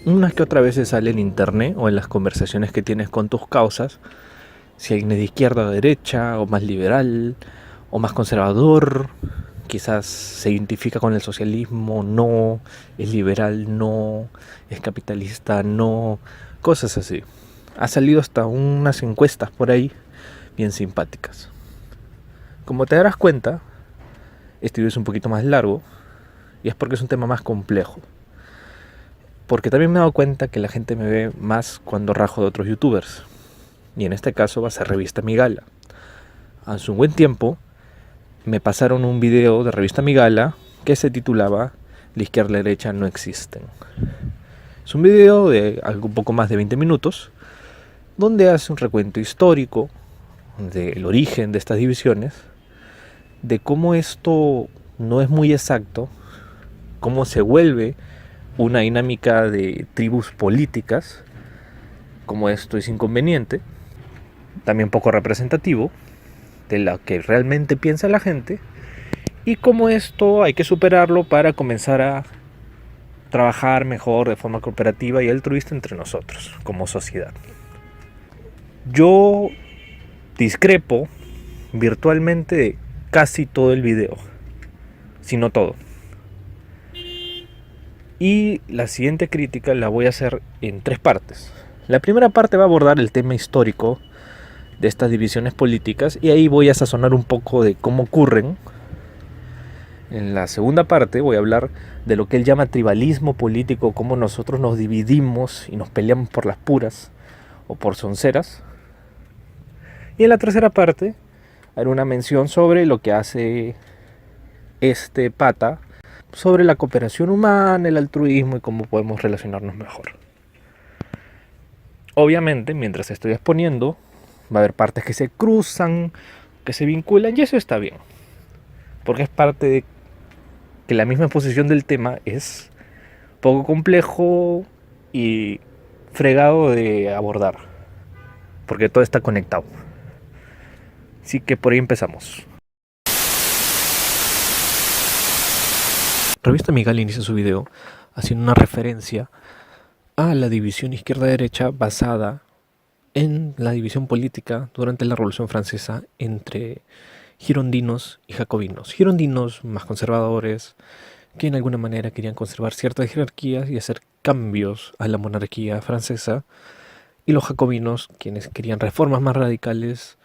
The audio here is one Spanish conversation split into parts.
Unas que otra veces sale en internet o en las conversaciones que tienes con tus causas, si alguien es de izquierda o derecha, o más liberal, o más conservador, quizás se identifica con el socialismo, no, es liberal, no, es capitalista, no, cosas así. Ha salido hasta unas encuestas por ahí bien simpáticas. Como te darás cuenta, este video es un poquito más largo y es porque es un tema más complejo. Porque también me he dado cuenta que la gente me ve más cuando rajo de otros youtubers. Y en este caso va a ser Revista Migala. Hace un buen tiempo me pasaron un video de Revista Migala que se titulaba La izquierda y la derecha no existen. Es un video de algo un poco más de 20 minutos donde hace un recuento histórico del origen de estas divisiones, de cómo esto no es muy exacto, cómo se vuelve una dinámica de tribus políticas, cómo esto es inconveniente, también poco representativo de lo que realmente piensa la gente, y cómo esto hay que superarlo para comenzar a trabajar mejor de forma cooperativa y altruista entre nosotros como sociedad. Yo discrepo virtualmente de casi todo el video, si no todo. Y la siguiente crítica la voy a hacer en tres partes. La primera parte va a abordar el tema histórico de estas divisiones políticas y ahí voy a sazonar un poco de cómo ocurren. En la segunda parte voy a hablar de lo que él llama tribalismo político, cómo nosotros nos dividimos y nos peleamos por las puras o por sonceras. Y en la tercera parte haré una mención sobre lo que hace este pata, sobre la cooperación humana, el altruismo y cómo podemos relacionarnos mejor. Obviamente, mientras estoy exponiendo, va a haber partes que se cruzan, que se vinculan, y eso está bien, porque es parte de que la misma exposición del tema es poco complejo y fregado de abordar, porque todo está conectado. Así que por ahí empezamos. Revista Miguel inicia su video haciendo una referencia a la división izquierda-derecha basada en la división política durante la Revolución Francesa entre girondinos y jacobinos. Girondinos más conservadores, que en alguna manera querían conservar ciertas jerarquías y hacer cambios a la monarquía francesa, y los jacobinos, quienes querían reformas más radicales,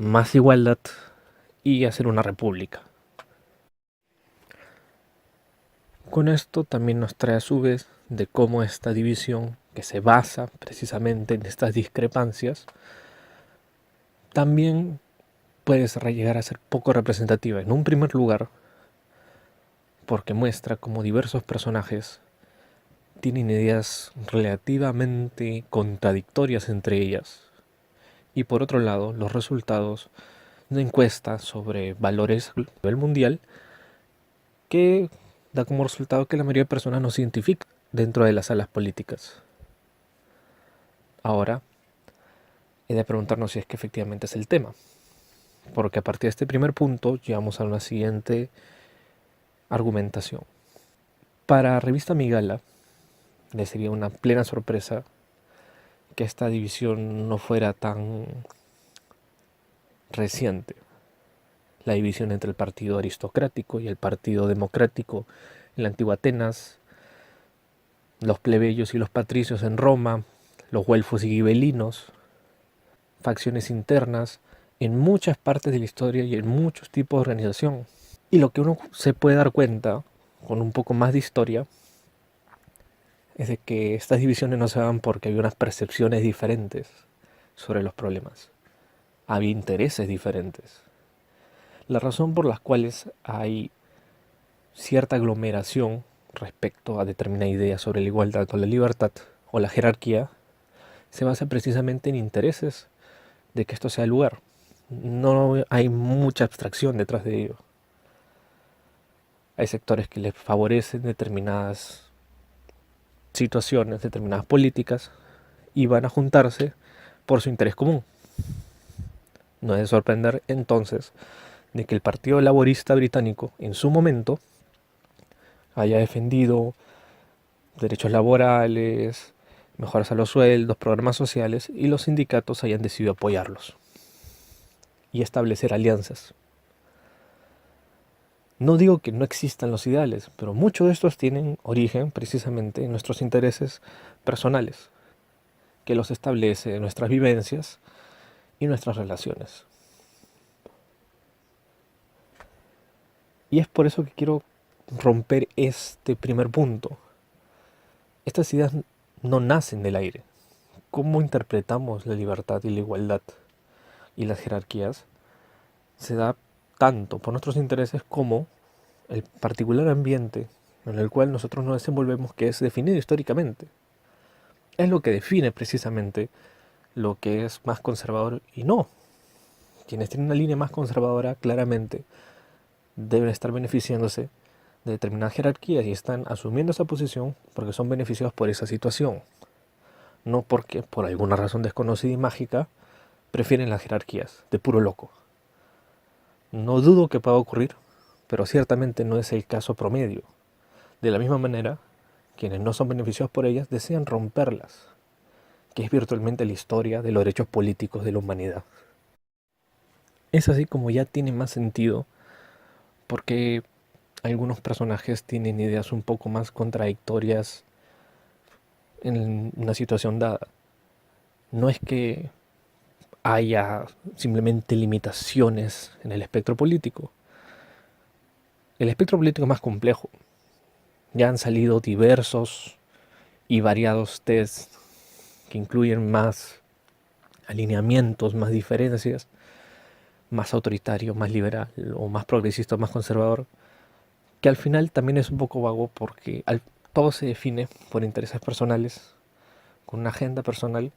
más igualdad y hacer una república. Con esto también nos trae a su vez de cómo esta división, que se basa precisamente en estas discrepancias, también puede llegar a ser poco representativa. En un primer lugar, porque muestra cómo diversos personajes tienen ideas relativamente contradictorias entre ellas. Y por otro lado, los resultados de encuestas sobre valores a nivel mundial que da como resultado que la mayoría de personas no se identifican dentro de las salas políticas. Ahora, he de preguntarnos si es que efectivamente es el tema, porque a partir de este primer punto llegamos a una siguiente argumentación. Para Revista Migala le sería una plena sorpresa que esta división no fuera tan reciente. La división entre el partido aristocrático y el partido democrático en la antigua Atenas, los plebeyos y los patricios en Roma, los güelfos y gibelinos, facciones internas en muchas partes de la historia y en muchos tipos de organización. Y lo que uno se puede dar cuenta con un poco más de historia es de que estas divisiones no se dan porque había unas percepciones diferentes sobre los problemas. Había intereses diferentes. La razón por las cuales hay cierta aglomeración respecto a determinada idea sobre la igualdad o la libertad o la jerarquía se basa precisamente en intereses de que esto sea el lugar. No hay mucha abstracción detrás de ello. Hay sectores que les favorecen determinadas situaciones, determinadas políticas, y van a juntarse por su interés común. No es de sorprender entonces de que el Partido Laborista británico en su momento haya defendido derechos laborales, mejoras a los sueldos, programas sociales, y los sindicatos hayan decidido apoyarlos y establecer alianzas. No digo que no existan los ideales, pero muchos de estos tienen origen precisamente en nuestros intereses personales, que los establece en nuestras vivencias y nuestras relaciones. Y es por eso que quiero romper este primer punto. Estas ideas no nacen del aire. ¿Cómo interpretamos la libertad y la igualdad y las jerarquías? Se da tanto por nuestros intereses como el particular ambiente en el cual nosotros nos desenvolvemos, que es definido históricamente. Es lo que define precisamente lo que es más conservador y no. Quienes tienen una línea más conservadora claramente deben estar beneficiándose de determinadas jerarquías y están asumiendo esa posición porque son beneficiados por esa situación, no porque por alguna razón desconocida y mágica prefieren las jerarquías, de puro loco. No dudo que pueda ocurrir, pero ciertamente no es el caso promedio. De la misma manera, quienes no son beneficiados por ellas desean romperlas, que es virtualmente la historia de los derechos políticos de la humanidad. Es así como ya tiene más sentido porque algunos personajes tienen ideas un poco más contradictorias en una situación dada. No es que haya simplemente limitaciones en el espectro político. El espectro político es más complejo. Ya han salido diversos y variados tests que incluyen más alineamientos, más diferencias, más autoritario, más liberal o más progresista, más conservador, que al final también es un poco vago porque todo se define por intereses personales, con una agenda personal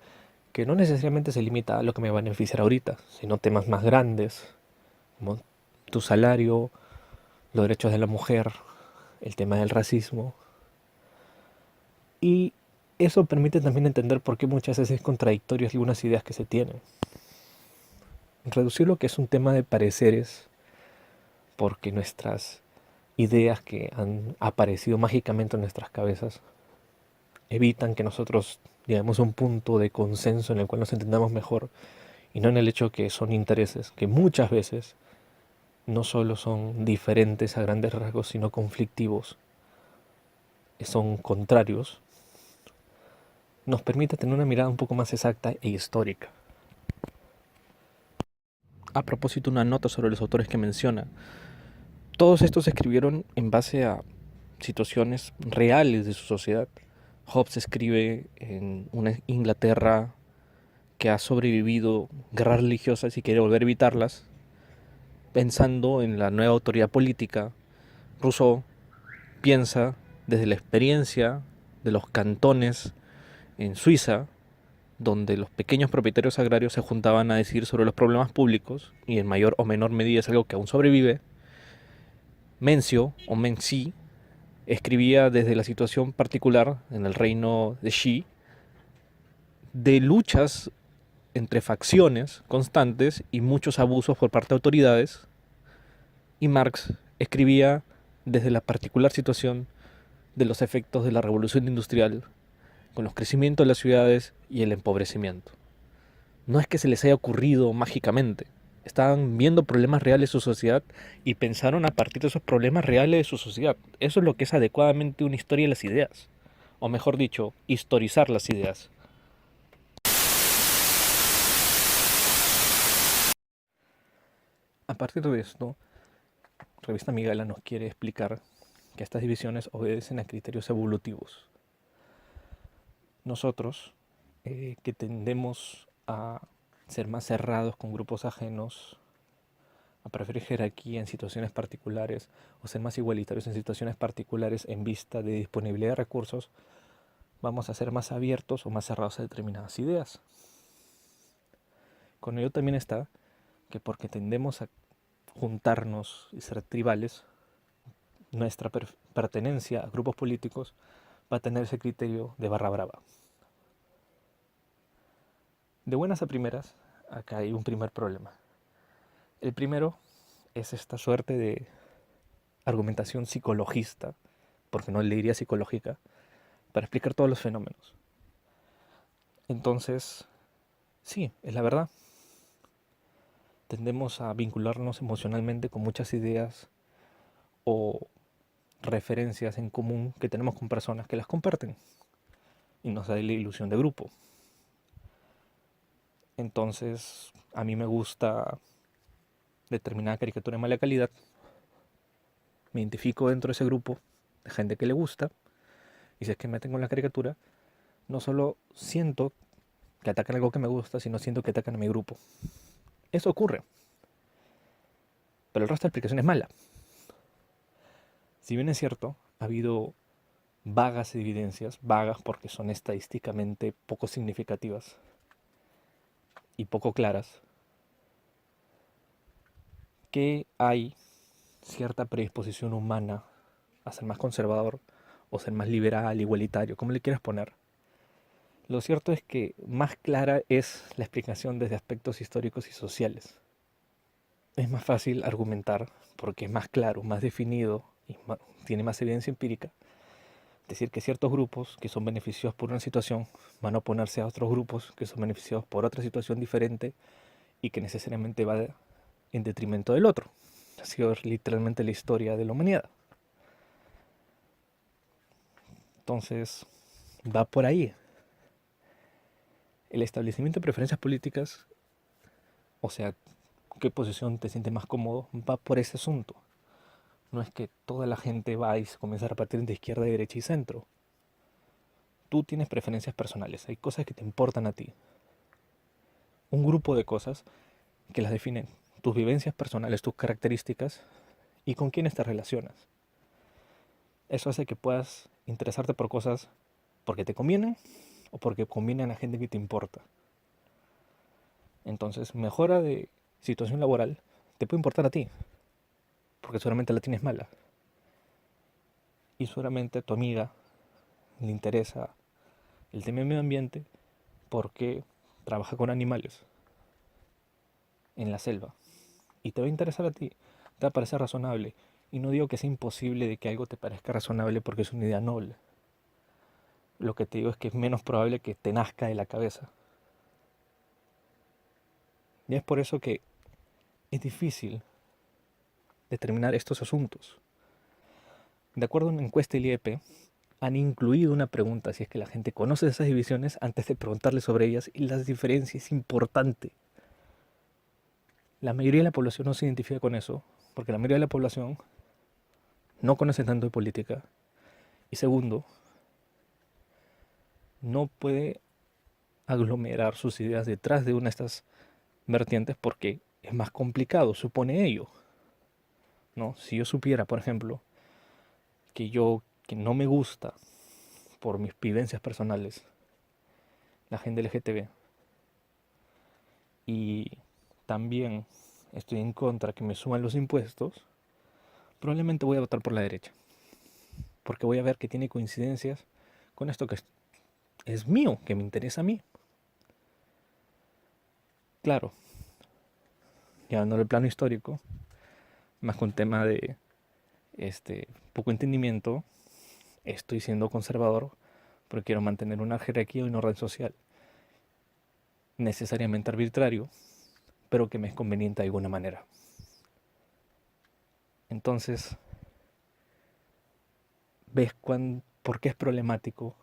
que no necesariamente se limita a lo que me va a beneficiar ahorita, sino temas más grandes, como tu salario, los derechos de la mujer, el tema del racismo. Y eso permite también entender por qué muchas veces es contradictorio algunas ideas que se tienen. Reducir lo que es un tema de pareceres, porque nuestras ideas que han aparecido mágicamente en nuestras cabezas evitan que nosotros lleguemos a un punto de consenso en el cual nos entendamos mejor y no en el hecho que son intereses que muchas veces no solo son diferentes a grandes rasgos, sino conflictivos, son contrarios, nos permite tener una mirada un poco más exacta e histórica. A propósito, una nota sobre los autores que menciona. Todos estos se escribieron en base a situaciones reales de su sociedad. Hobbes escribe en una Inglaterra que ha sobrevivido guerras religiosas y quiere volver a evitarlas, pensando en la nueva autoridad política. Rousseau piensa desde la experiencia de los cantones en Suiza, donde los pequeños propietarios agrarios se juntaban a decidir sobre los problemas públicos, y en mayor o menor medida es algo que aún sobrevive. Mencio o Menci escribía desde la situación particular en el reino de Xi, de luchas entre facciones constantes y muchos abusos por parte de autoridades, y Marx escribía desde la particular situación de los efectos de la revolución industrial, con los crecimientos de las ciudades y el empobrecimiento. No es que se les haya ocurrido mágicamente, estaban viendo problemas reales de su sociedad y pensaron a partir de esos problemas reales de su sociedad. Eso es lo que es adecuadamente una historia de las ideas, o mejor dicho, historizar las ideas. A partir de esto, Revista Migala nos quiere explicar que estas divisiones obedecen a criterios evolutivos. Nosotros, que tendemos a ser más cerrados con grupos ajenos, a preferir jerarquía en situaciones particulares o ser más igualitarios en situaciones particulares en vista de disponibilidad de recursos, vamos a ser más abiertos o más cerrados a determinadas ideas. Con ello también está que porque tendemos a juntarnos y ser tribales, nuestra pertenencia a grupos políticos va a tener ese criterio de barra brava. De buenas a primeras, acá hay un primer problema. El primero es esta suerte de argumentación psicologista, porque no le diría psicológica, para explicar todos los fenómenos. Entonces, sí, es la verdad. Tendemos a vincularnos emocionalmente con muchas ideas o referencias en común que tenemos con personas que las comparten y nos da la ilusión de grupo. Entonces, a mí me gusta determinada caricatura de mala calidad, me identifico dentro de ese grupo de gente que le gusta, y si es que me tengo en la caricatura, no solo siento que atacan algo que me gusta, sino siento que atacan a mi grupo. Eso ocurre, pero el resto de la explicación es mala. Si bien es cierto, ha habido vagas evidencias, vagas porque son estadísticamente poco significativas y poco claras, que hay cierta predisposición humana a ser más conservador o ser más liberal, igualitario, como le quieras poner. Lo cierto es que más clara es la explicación desde aspectos históricos y sociales. Es más fácil argumentar porque es más claro, más definido y tiene más evidencia empírica. Decir que ciertos grupos que son beneficiados por una situación van a oponerse a otros grupos que son beneficiados por otra situación diferente y que necesariamente va en detrimento del otro. Ha sido literalmente la historia de la humanidad. Entonces, va por ahí. El establecimiento de preferencias políticas, o sea, qué posición te sientes más cómodo, va por ese asunto. No es que toda la gente va y se comienza a repartir entre izquierda, derecha y centro. Tú tienes preferencias personales, hay cosas que te importan a ti. Un grupo de cosas que las definen tus vivencias personales, tus características y con quiénes te relacionas. Eso hace que puedas interesarte por cosas porque te convienen o porque convienen a gente que te importa. Entonces, mejora de situación laboral te puede importar a ti, porque seguramente la tienes mala. Y seguramente a tu amiga le interesa el tema del medio ambiente porque trabaja con animales en la selva. Y te va a interesar a ti, te va a parecer razonable. Y no digo que sea imposible de que algo te parezca razonable porque es una idea noble. Lo que te digo es que es menos probable que te nazca de la cabeza. Y es por eso que es difícil determinar estos asuntos. De acuerdo a una encuesta del IEP, han incluido una pregunta si es que la gente conoce esas divisiones antes de preguntarle sobre ellas, y las diferencias es importante. La mayoría de la población no se identifica con eso, porque la mayoría de la población no conoce tanto de política. Y segundo, no puede aglomerar sus ideas detrás de una de estas vertientes porque es más complicado, supone ello. ¿No? Si yo supiera, por ejemplo, que no me gusta por mis vivencias personales la gente LGTB y también estoy en contra que me suban los impuestos, probablemente voy a votar por la derecha, porque voy a ver que tiene coincidencias con esto que es mío, que me interesa a mí. Claro, llevándolo al plano histórico, más con tema de poco entendimiento, estoy siendo conservador porque quiero mantener una jerarquía y un orden social necesariamente arbitrario, pero que me es conveniente de alguna manera. Entonces, ¿ves por qué es problemático